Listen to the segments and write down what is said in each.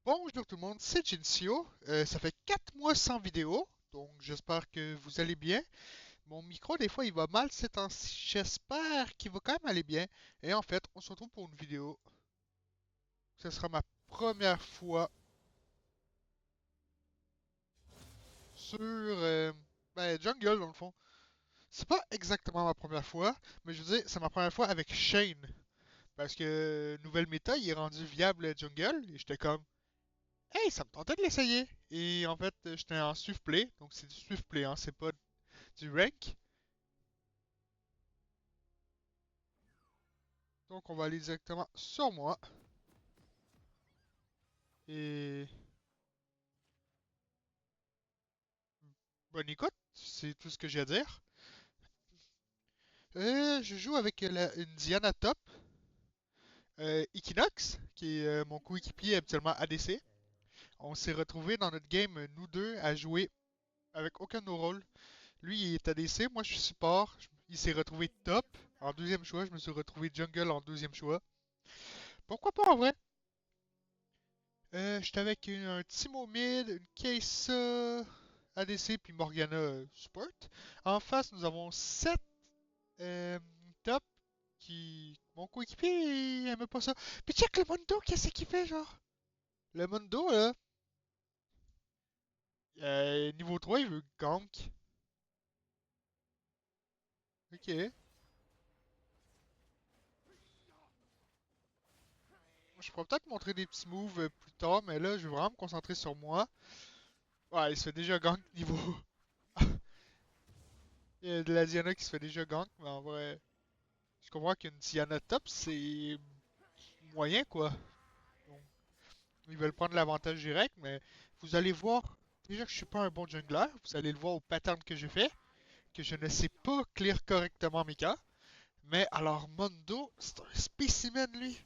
Bonjour tout le monde, c'est Jincio. Ça fait 4 mois sans vidéo, donc j'espère que vous allez bien. Mon micro, des fois, il va mal ces temps-ci. J'espère qu'il va quand même aller bien. Et en fait, on se retrouve pour une vidéo. Ce sera ma première fois sur Jungle, dans le fond. C'est pas exactement ma première fois, mais je veux dire, c'est ma première fois avec Shane. Parce que nouvelle méta, il est rendu viable Jungle, et j'étais comme, hey, ça me tentait de l'essayer. Et en fait, j'étais en Swift Play, donc c'est du Swift Play, hein, c'est pas du rank. Donc on va aller directement sur moi. Et bonne écoute, c'est tout ce que j'ai à dire. Je joue avec une Diana top, Equinox, qui est mon coéquipier habituellement ADC. On s'est retrouvés dans notre game, nous deux, à jouer avec aucun de nos rôles. Lui, il est ADC, moi je suis support. Il s'est retrouvé top en deuxième choix, je me suis retrouvé jungle en deuxième choix. Pourquoi pas en vrai? J'étais avec un Timo mid, une Kai'Sa ADC puis Morgana support. En face, nous avons 7 top qui. Mon coéquipier, il aime pas ça. Puis check le Mundo, qu'est-ce qu'il fait, genre? Le Mundo, là, niveau 3, il veut gank. Ok. Je pourrais peut-être montrer des petits moves plus tard, mais là, je vais vraiment me concentrer sur moi. Ouais, il se fait déjà gank niveau. Il y a de la Diana qui se fait déjà gank, mais en vrai, je comprends qu'une Diana top, c'est moyen, quoi. Donc, ils veulent prendre l'avantage direct, mais vous allez voir, déjà que je suis pas un bon jungler, vous allez le voir au pattern que j'ai fait, que je ne sais pas clear correctement mes cas. Mais alors, Mondo, c'est un spécimen, lui.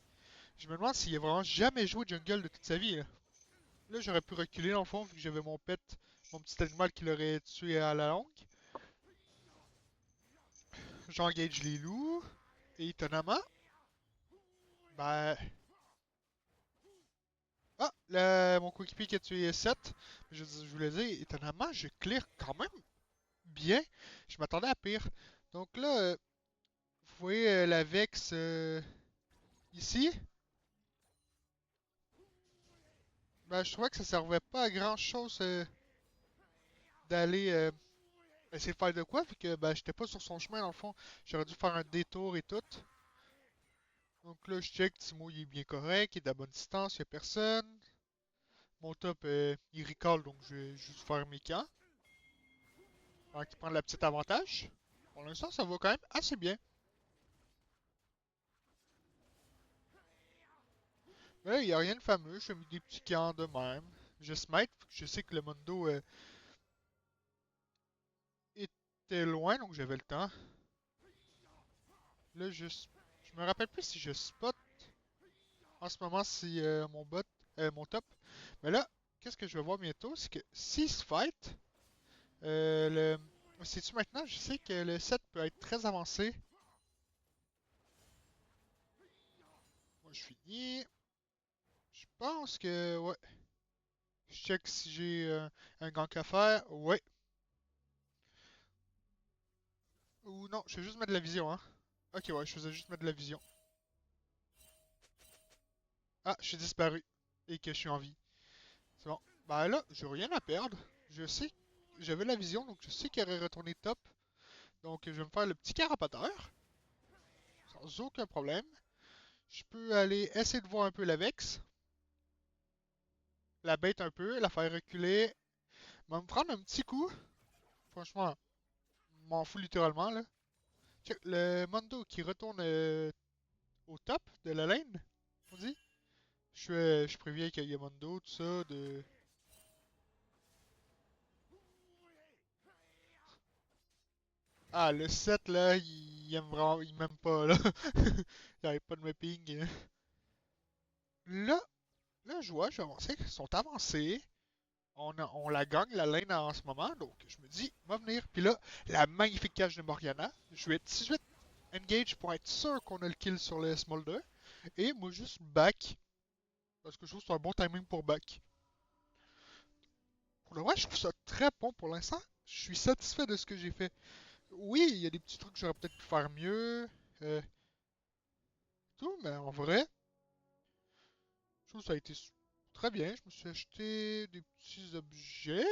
Je me demande s'il a vraiment jamais joué jungle de toute sa vie. Là, j'aurais pu reculer dans le fond, vu que j'avais mon pet, mon petit animal qui l'aurait tué à la longue. J'engage les loups, et étonnamment, ben... Ah, mon coéquipier qui a tué 7. Je vous l'ai dit, étonnamment, je clear quand même bien. Je m'attendais à pire. Donc là, vous voyez la Vex ici. Ben, je trouvais que ça servait pas à grand chose d'aller essayer de faire de quoi, vu que ben, j'étais pas sur son chemin dans le fond. J'aurais dû faire un détour et tout. Donc là, je check, Timo il est bien correct, il est à bonne distance, il y a personne. Mon top, il recall, donc je vais juste faire mes camps. Alors qu'il prend la petite avantage. Pour l'instant, ça va quand même assez bien. Mais là, il n'y a rien de fameux, je fais des petits camps de même. Je smite, je sais que le Mundo était loin, donc j'avais le temps. Là, je me rappelle plus si je spot en ce moment si mon top. Mais là, qu'est-ce que je vais voir bientôt, c'est que s'il se fight, le... Sais-tu maintenant, je sais que le set peut être très avancé. Moi, je finis. Je pense que, ouais. Je check si j'ai un gank à faire. Ouais. Ou non, je vais juste mettre de la vision, hein. Ok, ouais, je faisais juste mettre de la vision. Ah, je suis disparu. Et que je suis en vie. C'est bon. Bah là, j'ai rien à perdre. Je sais, j'avais la vision, donc je sais qu'il aurait retourné top. Donc je vais me faire le petit carapateur. Sans aucun problème. Je peux aller essayer de voir un peu la Vex. La bête un peu, la faire reculer. Va me prendre un petit coup. Franchement, m'en fous littéralement là. Check, le Mondo qui retourne au top de la lane, on dit. Je préviens qu'il y a Mondo, tout ça, de... Ah, le 7 là, il aime vraiment, il m'aime pas là. Il arrête pas de me ping. Là, là, je vois, je vais avancer. Ils sont avancés. On la gagne, la lane en ce moment. Donc, je me dis, va venir. Puis là, la magnifique cage de Morgana. Je vais être 18 engage pour être sûr qu'on a le kill sur le Smolder. Et moi, juste back. Parce que je trouve que c'est un bon timing pour back. Pour le vrai, je trouve ça très bon pour l'instant. Je suis satisfait de ce que j'ai fait. Oui, il y a des petits trucs que j'aurais peut-être pu faire mieux. euh, tout, mais en vrai, je trouve que ça a été très bien. Je me suis acheté des petits objets.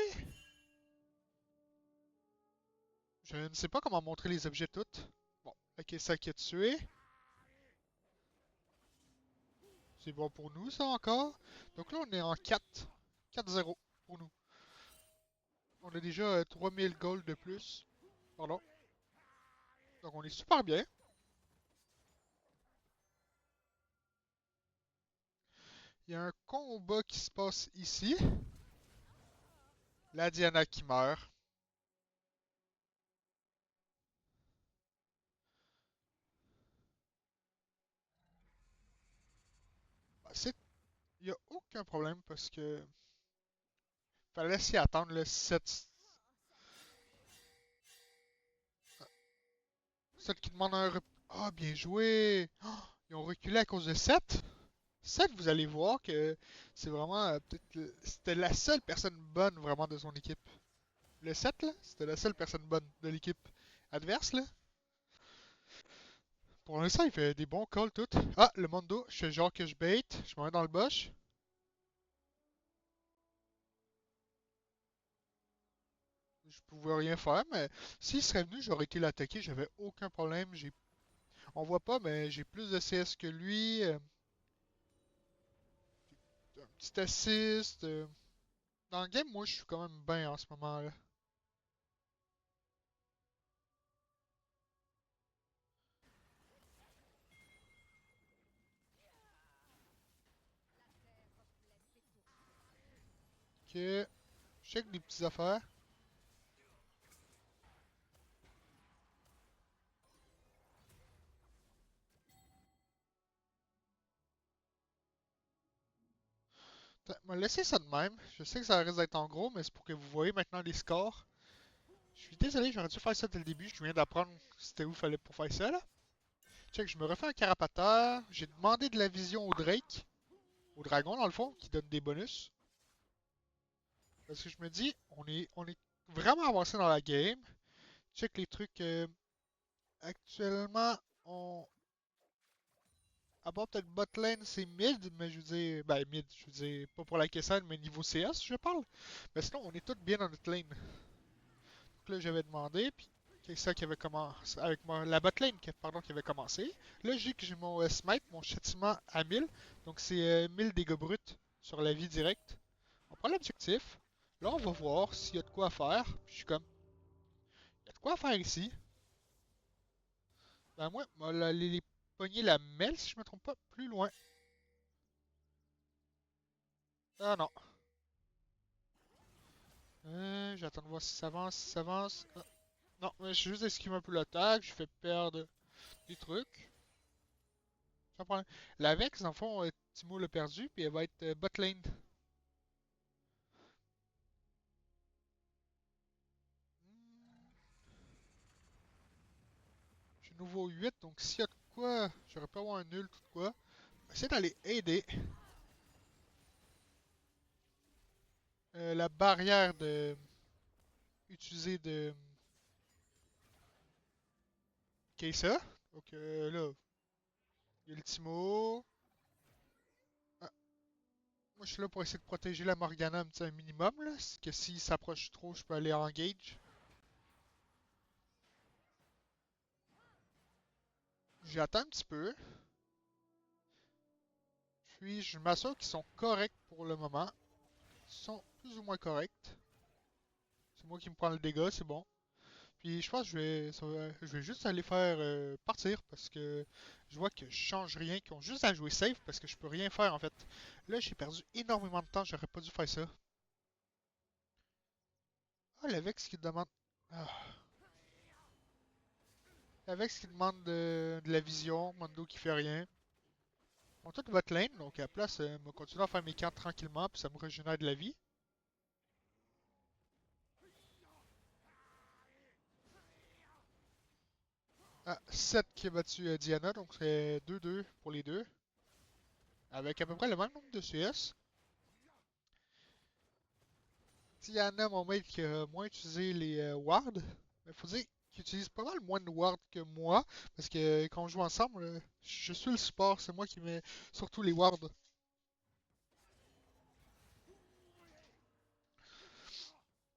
Je ne sais pas comment montrer les objets toutes. Bon, ok, ça qui est tué. C'est bon pour nous, ça encore. Donc là, on est en 4. 4-0 pour nous. On a déjà 3000 gold de plus. Pardon. Donc on est super bien. Il y a un combat qui se passe ici. La Diana qui meurt. Bah, il n'y a aucun problème parce que fallait s'y attendre le 7. Celle qui demande un Ah, bien joué! Ah, ils ont reculé à cause de 7. 7, vous allez voir que c'est vraiment peut-être c'était la seule personne bonne vraiment de son équipe. Le 7 là, c'était la seule personne bonne de l'équipe adverse là. Pour l'instant, il fait des bons calls tout. Ah, le Mondo, je fais genre que je bait, je me mets dans le bush. Je pouvais rien faire, mais s'il serait venu, j'aurais été l'attaquer, j'avais aucun problème. On voit pas, mais j'ai plus de CS que lui. Un petit assist. Dans le game, moi, je suis quand même bien en ce moment-là. Ok, je check des petites affaires. On va laisser ça de même. Je sais que ça risque d'être en gros, mais c'est pour que vous voyez maintenant les scores. Je suis désolé, j'aurais dû faire ça dès le début. Je viens d'apprendre c'était où il fallait pour faire ça là. Check, je me refais un carapateur. J'ai demandé de la vision au Drake, au dragon dans le fond, qui donne des bonus. Parce que je me dis, on est vraiment avancé dans la game. Check les trucs. Actuellement, à part peut-être bot lane, c'est mid, mais je veux dire. Ben, mid, je veux dire, pas pour la caissette, mais niveau CS, je parle. Mais sinon, on est tous bien dans notre lane. Donc là, j'avais demandé, puis c'est ça qui avait commencé. Avec la bot lane, pardon, qui avait commencé. Là, j'ai mon smite, mon châtiment à 1000. Donc c'est 1000 dégâts bruts sur la vie directe. On prend l'objectif. Là, on va voir s'il y a de quoi faire. Puis je suis comme, il y a de quoi faire ici. Ben moi, les pogner la mêle, si je me trompe pas, plus loin. Ah non. J'attends de voir si ça avance, si ça avance. Ah, non, mais je juste esquive un peu l'attaque, je fais perdre des trucs. Sans problème. La Vex, en fond, Timo l'a perdu, puis elle va être bot lane. Hmm, je suis nouveau 8, donc s'il y a de quoi, j'aurais pu avoir un nul, tout de quoi. Essayer d'aller aider. La barrière de utiliser de Keisa. Donc là, il y a le Timo. Ah, moi je suis là pour essayer de protéger la Morgana un minimum, là. C'est que s'il s'approche trop, je peux aller en engage. J'attends un petit peu. Puis je m'assure qu'ils sont corrects pour le moment. Ils sont plus ou moins corrects. C'est moi qui me prends le dégât, c'est bon. Puis je pense que je vais juste aller faire partir parce que je vois que je change rien, qu'ils ont juste à jouer safe parce que je peux rien faire en fait. Là j'ai perdu énormément de temps, j'aurais pas dû faire ça. Ah, la Vex qui demande. Ah, la Vex qui demande de la vision, Mondo qui fait rien. On toute votre lane, donc à la place, me continuer à faire mes cartes tranquillement, puis ça me régénère de la vie. Ah, 7 qui a battu Diana, donc c'est 2-2 pour les deux. avec à peu près le même nombre de CS. Diana, mon mate, qui a moins utilisé les wards, il faut dire qu'il utilise pas mal moins de wards que moi, parce que quand on joue ensemble, je suis le support, c'est moi qui mets surtout les wards.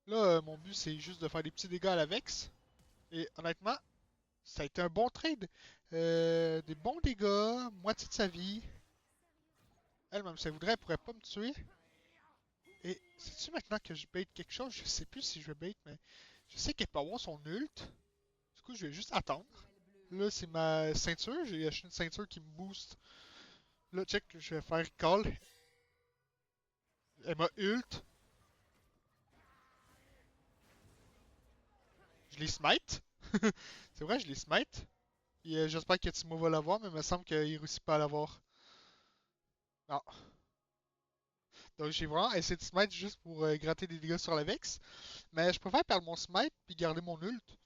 Là, mon but c'est juste de faire des petits dégâts à la Vex, et honnêtement, ça a été un bon trade. Des bons dégâts, moitié de sa vie. Elle, même si elle voudrait, elle pourrait pas me tuer. Et sais-tu maintenant que je bait quelque chose? Je sais plus si je vais bait, mais je sais qu'elle peut avoir son ult. Du coup, je vais juste attendre. Là, c'est ma ceinture. J'ai acheté une ceinture qui me booste. Là, check, je vais faire call. Elle m'a ult. Je l'ai smite. C'est vrai, je l'ai smite. Et j'espère que Timo va l'avoir, mais il me semble qu'il réussit pas à l'avoir. Non. Donc j'ai vraiment essayé de smite juste pour gratter des dégâts sur la Vex. Mais je préfère perdre mon smite puis garder mon ult.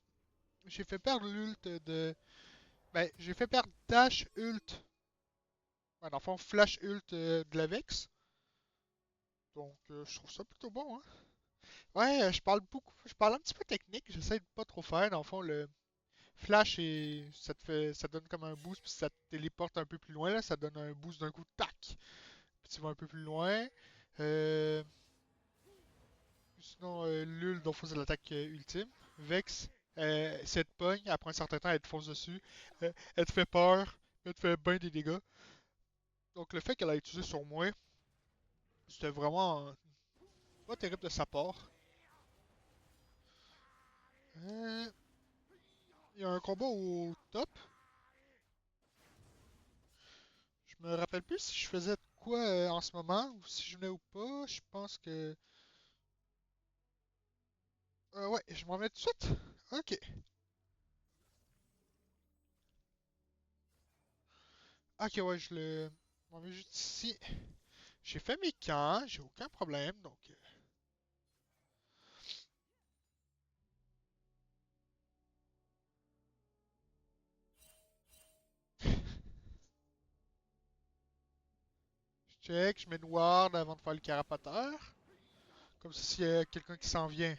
J'ai fait perdre l'ult de. Ben, j'ai fait perdre dash ult. Ouais, dans le fond, flash ult de la Vex. Donc je trouve ça plutôt bon, hein. Ouais, je parle beaucoup. Je parle un petit peu technique. J'essaie de pas trop faire. Dans le fond, le flash et ça te fait. Ça donne comme un boost puis ça te téléporte un peu plus loin là. Ça donne un boost d'un coup, tac. Puis tu vas un peu plus loin. Euh, Sinon, Lul, donc faut l'attaque ultime. Vex, si elle te pogne, après un certain temps, elle te fonce dessus. Elle te fait peur, elle te fait bien des dégâts. Donc le fait qu'elle a utilisé sur moi, c'était vraiment pas terrible de sa part. Euh, Il y a un combat au top. Je me rappelle plus si je faisais de quoi en ce moment, ou si je venais ou pas. Je pense que... ouais, je m'en mets tout de suite. Ok. Ok, ouais, je m'en mets juste ici. J'ai fait mes camps, j'ai aucun problème, donc... Je check, je mets une ward avant de faire le carapateur. Comme ça, s'il y a quelqu'un qui s'en vient,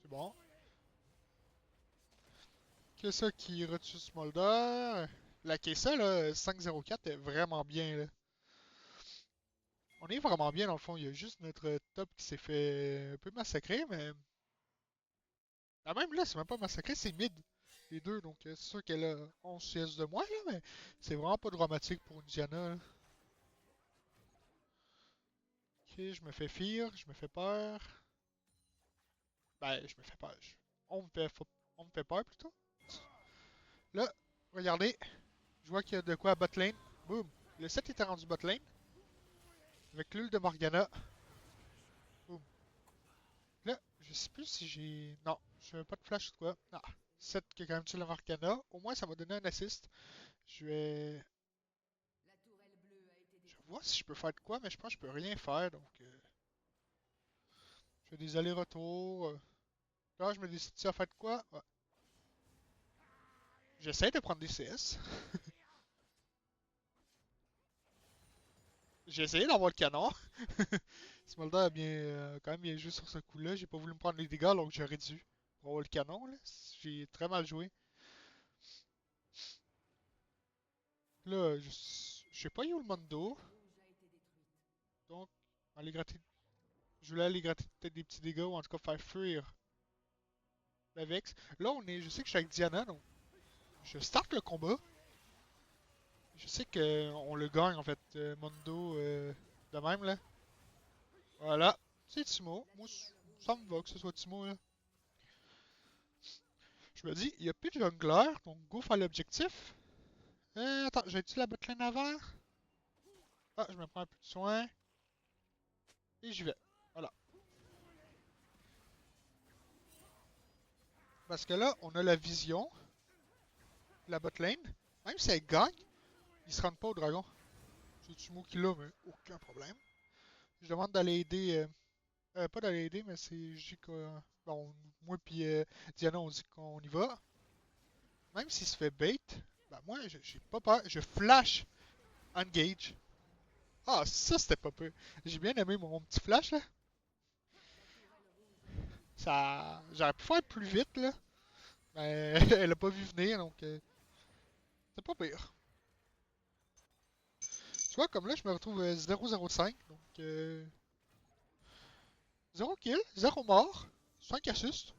c'est bon. Kessa qui retue Smolder. La Kessa, là, 504 est vraiment bien, là. On est vraiment bien, dans le fond. Il y a juste notre top qui s'est fait un peu massacrer, mais... Ah, même là, c'est même pas massacré, c'est mid. Les deux, donc c'est sûr qu'elle a 11 CS de moins, là, mais c'est vraiment pas dramatique pour une Diana, là. Ok, je me fais fear, je me fais peur. Ben, je me fais peur. On me fait peur, plutôt. Là, regardez, je vois qu'il y a de quoi à bot lane. Boum. Le set était rendu bot lane. Avec l'huile de Morgana. Boum. Là, je sais plus si j'ai... Non, je n'avais pas de flash ou quoi. Ah, set qui a quand même tué la Morgana. Au moins, ça m'a donné un assist. Je vais... Je vais voir si je peux faire de quoi, mais je pense que je peux rien faire. Donc, je fais des allers-retours. Là, je me décide à faire de quoi. Ouais. J'essaie de prendre des CS. J'ai essayé d'avoir le canon. Smolder a bien, quand même bien joué sur ce coup-là. J'ai pas voulu me prendre les dégâts alors que j'aurais dû. Pour avoir le canon, là. J'ai très mal joué. Là, je sais pas où est le Mondo. Donc, aller gratter. Je voulais aller gratter peut-être des petits dégâts ou en tout cas faire fuir la Vex. Là, je sais que je suis avec Diana, donc je starte le combat. Je sais qu'on le gagne en fait, Mondo de même là. Voilà, c'est Timo. Moi, ça me va que ce soit Timo là. Je me dis, il n'y a plus de jungler, donc go faire l'objectif. Attends, j'ai-tu la botlane avant? Ah, je me prends un peu de soin. Et j'y vais. Voilà. Parce que là, on a la vision, la botlane. Même si elle gagne, ils se rendent pas au dragon. C'est Timo qui l'a, mais aucun problème. Je demande d'aller aider. Pas d'aller aider, mais c'est. Je dis que. Bon, moi puis Diana, on dit qu'on y va. Même s'il se fait bait, bah moi, j'ai pas peur. Je flash engage. Ah, ça c'était pas peu. J'ai bien aimé mon petit flash là. Ça. J'aurais pu faire plus vite là. Mais elle a pas vu venir donc c'est pas pire. Tu vois, comme là je me retrouve 0-0-5. Donc 0 kill, 0 mort, 5 assists.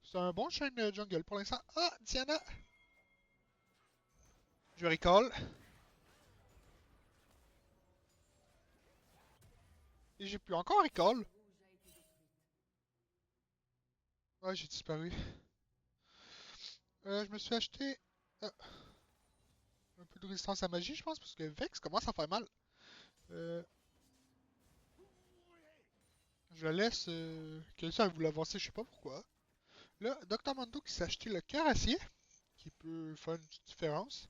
C'est un bon chain jungle pour l'instant. Ah, Diana! Je recall. Et j'ai pu encore recall. Ouais, j'ai disparu. Je me suis acheté un peu de résistance à magie, je pense, parce que Vex commence à faire mal. Euh, je laisse quelqu'un vous l'avancer, je sais pas pourquoi. Là, Dr. Mando qui s'est acheté le cœur acier, qui peut faire une petite différence.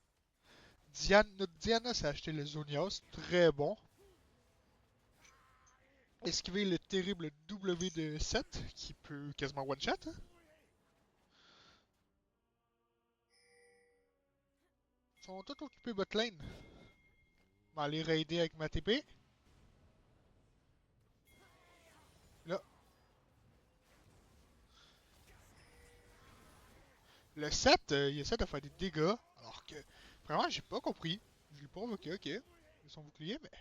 Notre Diana s'est acheté le Zonios, très bon. Esquiver le terrible W de 7, qui peut quasiment one-shot. Hein. Ils sont tous occupés bot lane. On va aller raider avec ma TP. Là, le 7, il essaie de faire des dégâts, alors que vraiment, j'ai pas compris. Je l'ai provoqué, ok. Ils sont boucliers, mais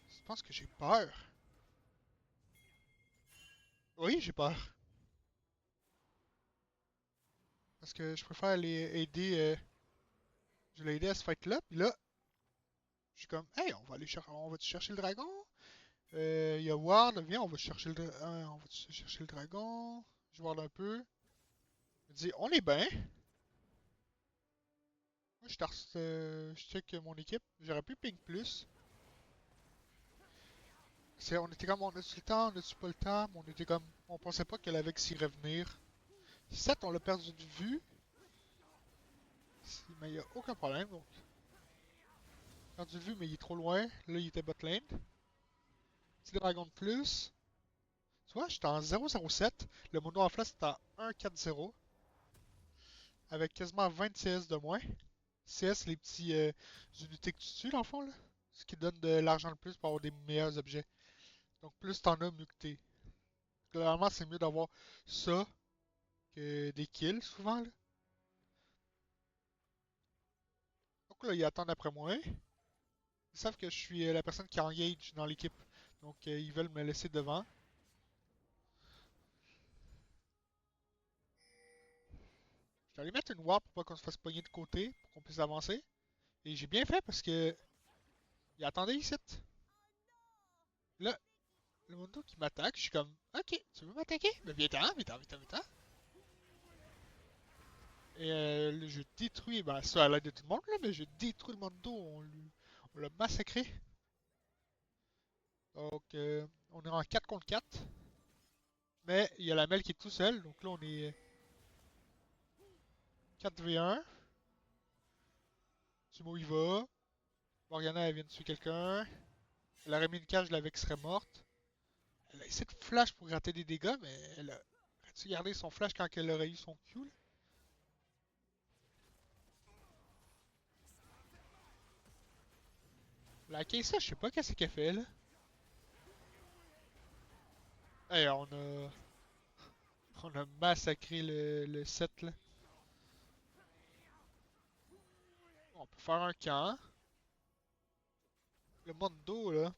je pense que j'ai peur. Oui, j'ai peur. Parce que je préfère les aider. Je l'ai aidé à ce fight-là, puis là, je suis comme, hey, on va aller on va chercher le dragon. Il y a Ward, viens, on va chercher on va chercher le dragon. Je ward un peu. Je dis, on est bien. Moi, je check mon équipe. J'aurais pu ping plus. On était comme, on a-tu le temps, on a-tu pas le temps, mais on était comme, on pensait pas qu'elle avait s'y revenir. 7, on l'a perdu de vue, mais il n'y a aucun problème, donc. Perdu de vue, mais il est trop loin. Là, il était bot lane. Petit dragon de plus. Tu vois, j'étais en 0-0-7. Le mono en face, c'était en 1-4-0. Avec quasiment 20 CS de moins. CS, les petits unités que tu tues, dans le fond, là. Ce qui donne de l'argent le plus pour avoir des meilleurs objets. Donc, plus t'en as, mieux que t'es. Globalement, c'est mieux d'avoir ça que des kills, souvent, là. Donc là, ils attendent après moi. Ils savent que je suis la personne qui engage dans l'équipe. Donc, ils veulent me laisser devant. Je vais aller mettre une warp pour pas qu'on se fasse pogner de côté, pour qu'on puisse avancer. Et j'ai bien fait parce que. Il attendait ici. Là, le Mundo qui m'attaque, je suis comme, ok, tu veux m'attaquer? Ben viens-t'en, viens-t'en, viens-t'en, viens-t'en. Et là, je détruis, ben ça à l'aide de tout le monde, là, mais je détruis le Mundo, on l'a massacré. Donc, on est en 4 contre 4. Mais il y a la Mel qui est tout seul, donc là on est 4v1. Sumo il va. Morgana elle vient de tuer quelqu'un. Elle aurait mis une cage, la Vex serait morte. Elle a essayé de flash pour gratter des dégâts, mais elle a gardé son flash quand elle aurait eu son Q. Là. La Kaysa, je sais pas qu'est-ce qu'elle fait là. Hey, on a massacré le set là. On peut faire un camp. Le Mondo là.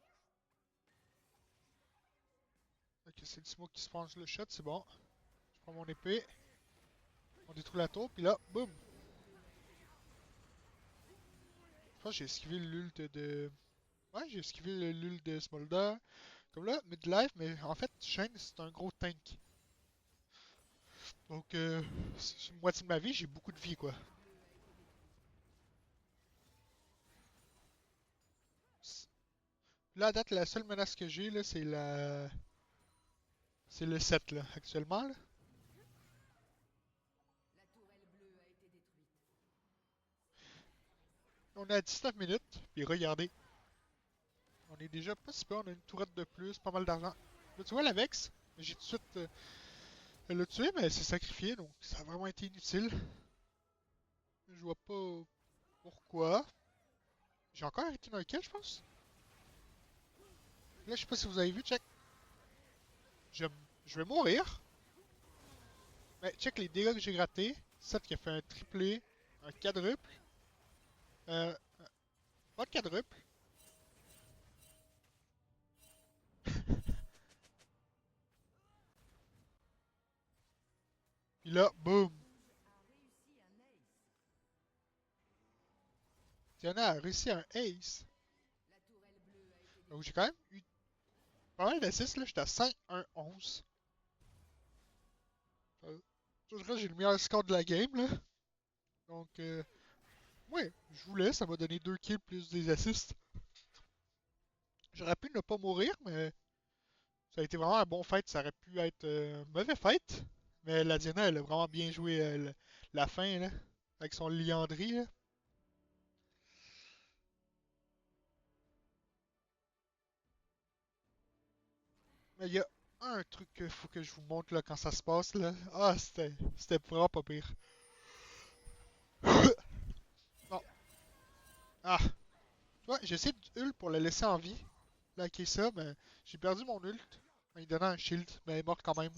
Ok, c'est le Timo qui se penche le shot, c'est bon. Je prends mon épée. On détruit la tour, puis là, boum. Je pense que j'ai esquivé l'ult de. Ouais, j'ai esquivé l'ult de Smolder. Comme là, midlife, mais en fait, Shane, c'est un gros tank. Donc, c'est une moitié de ma vie, j'ai beaucoup de vie, quoi. Là, à date, la seule menace que j'ai, là, c'est la. C'est le 7, là, actuellement, là. On est à 19 minutes, puis regardez. On est déjà pas si peu, on a une tourette de plus, pas mal d'argent. Là, tu vois, la Vex, j'ai tout de suite. Elle l'a tué, mais elle s'est sacrifiée, donc ça a vraiment été inutile. Je vois pas pourquoi. J'ai encore arrêté d'un kill, je pense. Là, je sais pas si vous avez vu, check. Je, je vais mourir. Mais check les dégâts que j'ai grattés. 7 qui a fait un triplé, un quadruple. Euh, pas de quadruple. Puis là, boum. Tiana a réussi un ace. Donc j'ai quand même eu pas mal d'assists là. J'étais à 5-1-11. Je dirais que j'ai le meilleur score de la game là. Donc, ouais, je voulais. Ça m'a donné 2 kills plus des assists. J'aurais pu ne pas mourir, mais ça a été vraiment un bon fight. Ça aurait pu être un mauvais fight. Mais la Diana, elle a vraiment bien joué la fin, là. Avec son liandry, là. Mais il y a un truc qu'il faut que je vous montre, là, quand ça se passe, là. Ah, c'était vraiment pas pire. Bon. Ah. Tu vois, j'ai essayé d'ult pour le laisser en vie. Liker ça, mais j'ai perdu mon ult. En lui donnant un shield, mais elle est morte quand même.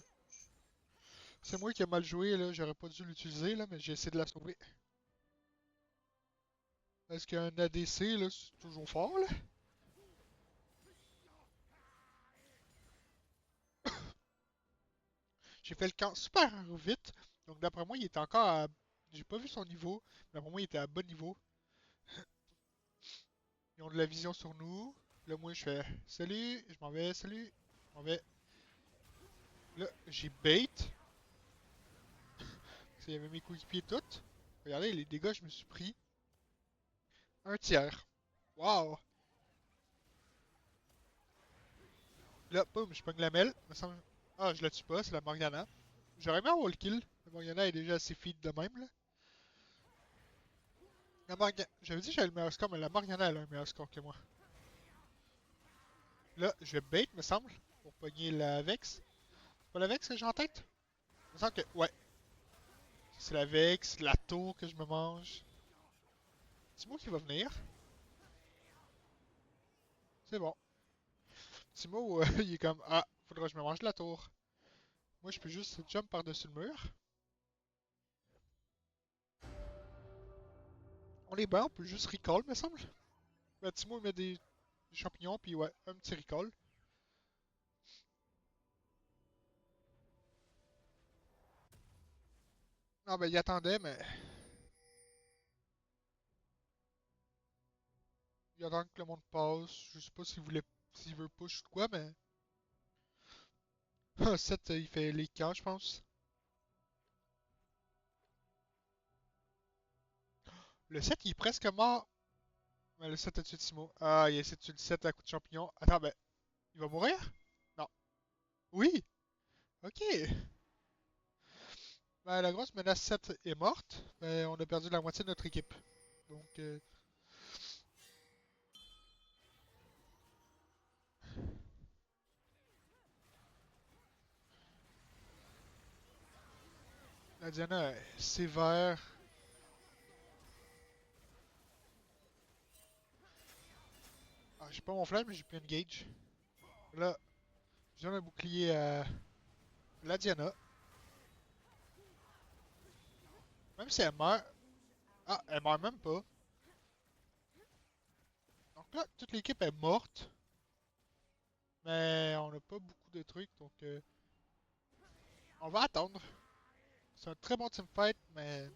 C'est moi qui ai mal joué, là. J'aurais pas dû l'utiliser, là, mais j'ai essayé de la sauver. Parce qu'un ADC, là, c'est toujours fort, là. J'ai fait le camp super vite. Donc d'après moi, il était encore à... J'ai pas vu son niveau. Mais d'après moi, il était à bon niveau. Ils ont de la vision sur nous. Là, moi, je fais salut, je m'en vais, salut, je m'en vais. Là, j'ai bait. Parce qu'il y avait mes coéquipiers toutes. Regardez les dégâts que je me suis pris. Un tiers. Waouh! Là, boum, je pogne la mêle. Ah, je la tue pas, c'est la Morgana. J'aurais aimé avoir le kill. La Morgana est déjà assez feed de même, là. J'avais dit que j'avais le meilleur score, mais la Morgana elle a un meilleur score que moi. Là, je vais bait, me semble, pour pogner la Vex. C'est pas la Vex que j'ai en tête? Il me semble que... Ouais. C'est la Vex, la tour que je me mange. Timo qui va venir. C'est bon. Timo, il est comme... Ah, faudra que je me mange la tour. Moi, je peux juste jump par-dessus le mur. On est bien, on peut juste recall, me semble. Ben, Timo, il met des champignons, puis ouais, un petit recall. Ah ben, il attendait, mais... Il attend que le monde passe. Je sais pas s'il veut push ou quoi, mais... 7, il fait les camps, je pense. Le 7, il est presque mort. Mais le 7 a tué Timo. Ah, il essaie de tuer le 7 à coup de champignon. Attends, ben, il va mourir? Non. Oui! Ok! Ben, la grosse menace 7 est morte, mais on a perdu la moitié de notre équipe. Donc, la Diana est sévère. Ah, j'ai pas mon flash, mais j'ai plus une gauge. Là, j'ai un bouclier à la Diana. Même si elle meurt. Ah, elle meurt même pas. Donc là, toute l'équipe est morte. Mais on n'a pas beaucoup de trucs, donc on va attendre. C'est un très bon teamfight, mais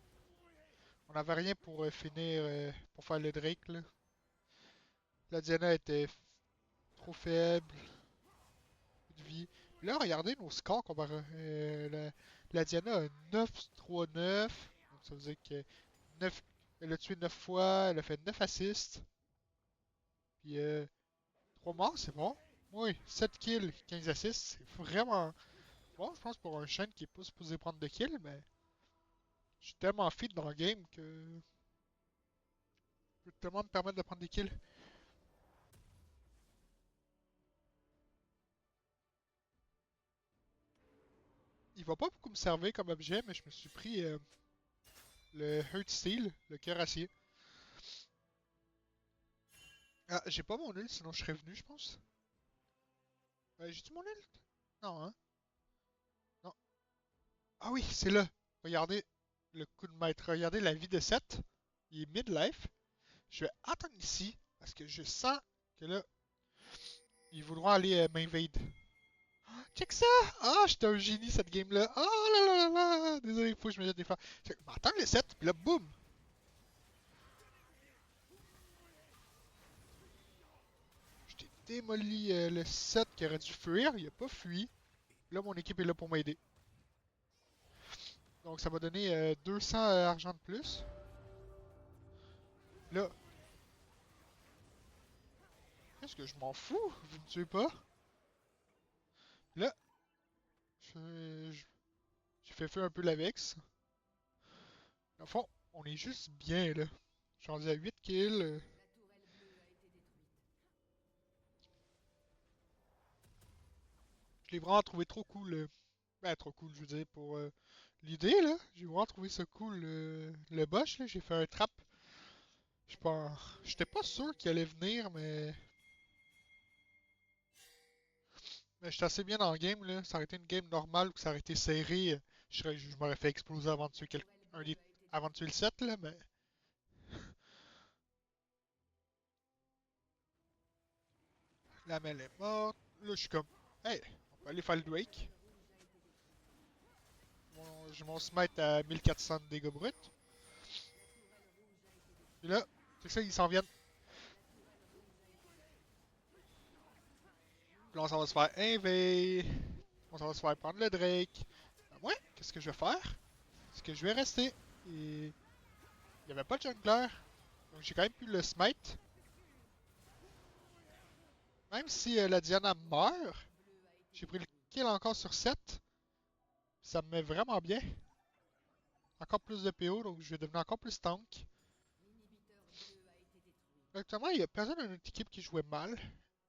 on n'avait rien pour finir, pour faire le Drake, là. La Diana était trop faible, peu de vie. Puis là, regardez nos scores comparés. La Diana a 9-3-9. Donc ça veut dire que 9, elle a tué 9 fois, elle a fait 9 assists. Puis 3 morts, c'est bon. Oui, 7 kills, 15 assists, c'est vraiment bon, je pense, pour un chaîne qui est pas supposé prendre de kills, mais je suis tellement fit dans le game que je peux tellement me permettre de prendre des kills. Il va pas beaucoup me servir comme objet, mais je me suis pris le Hurt Steel, le cœur acier. Ah, j'ai pas mon ult, sinon je serais venu, je pense. J'ai-tu mon ult? Non, hein? Non. Ah oui, c'est là. Regardez le coup de maître. Regardez la vie de Seth. Il est mid-life. Je vais attendre ici parce que je sens que là, ils voudront aller m'invade. Check ça! Ah, j'étais un génie cette game-là. Oh là là là là! Désolé, il faut que je me jette des fois. Attends le 7, puis là, boum! Je t'ai démoli le 7 qui aurait dû fuir. Il a pas fui. Là, mon équipe est là pour m'aider. Donc, ça m'a donné 200 argent de plus. Là, est-ce que je m'en fous? Vous me tuez pas? Là, j'ai fait feu un peu la Vex. Dans le fond, on est juste bien là. Je suis rendu à 8 kills. Je l'ai vraiment trouvé trop cool. Ben, trop cool, je veux dire, pour l'idée là. J'ai vraiment trouvé ça cool. Le boss là, j'ai fait un trap. Je pense. J'étais pas sûr qu'il allait venir, mais j'étais assez bien dans le game là. Ça aurait été une game normale ou que ça aurait été serré. Je m'aurais fait exploser avant de tuer avant de tuer le 7 là, mais. La mêle est morte. Là, je suis comme. Hey, on peut aller faire le Drake. J'ai mon smite à 1400 de dégâts bruts. Puis là, c'est ça, ils s'en viennent. Puis là, on s'en va se faire invade. On s'en va se faire prendre le Drake. Ben, moi, qu'est-ce que je vais faire? C'est que je vais rester. Et il n'y avait pas de jungler. Donc j'ai quand même pu le smite. Même si la Diana meurt, j'ai pris le kill encore sur 7. Ça me met vraiment bien. Encore plus de PO, donc je vais devenir encore plus tank. Actuellement, il n'y a personne dans notre équipe qui jouait mal.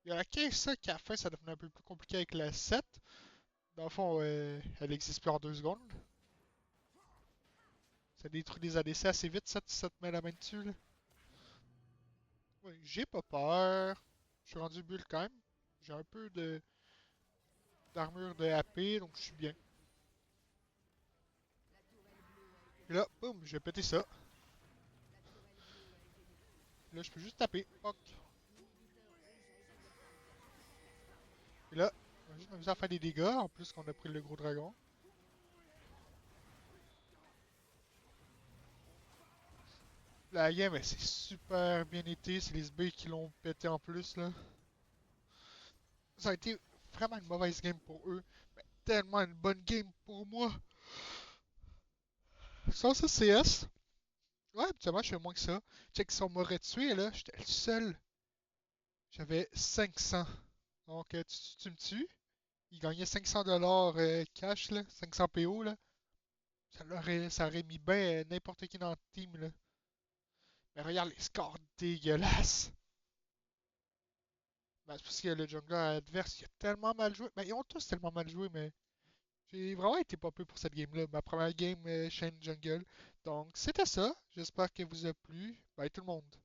Il y a la 15 qui à la fin, ça devenait un peu plus compliqué avec la 7. Dans le fond, elle existe plus en 2 secondes. Ça détruit des ADC assez vite, ça te met la main dessus. Là. Ouais, j'ai pas peur. Je suis rendu bulle quand même. J'ai un peu de d'armure de AP, donc je suis bien. Et là, boum, je vais péter ça. Là, je peux juste taper. Fuck. Et là, on va juste m'amuser à faire des dégâts, en plus qu'on a pris le gros dragon. La game, elle s'est super bien été. C'est les SB qui l'ont pété en plus, là. Ça a été vraiment une mauvaise game pour eux, mais tellement une bonne game pour moi. Sans ça, CS. Ouais, habituellement, je fais moins que ça. Check, si on m'aurait tué, là, j'étais le seul. J'avais 500. Donc, tu me tues. Il gagnait 500 dollars cash, là, 500 PO, là. Ça aurait mis bien n'importe qui dans le team, là. Mais regarde les scores dégueulasses. Ben, c'est parce que le jungler adverse, il a tellement mal joué. Ben, ils ont tous tellement mal joué, mais j'ai vraiment été popé pour cette game-là. Ma première game Shane Jungle. Donc, c'était ça. J'espère que vous a plu. Bye tout le monde.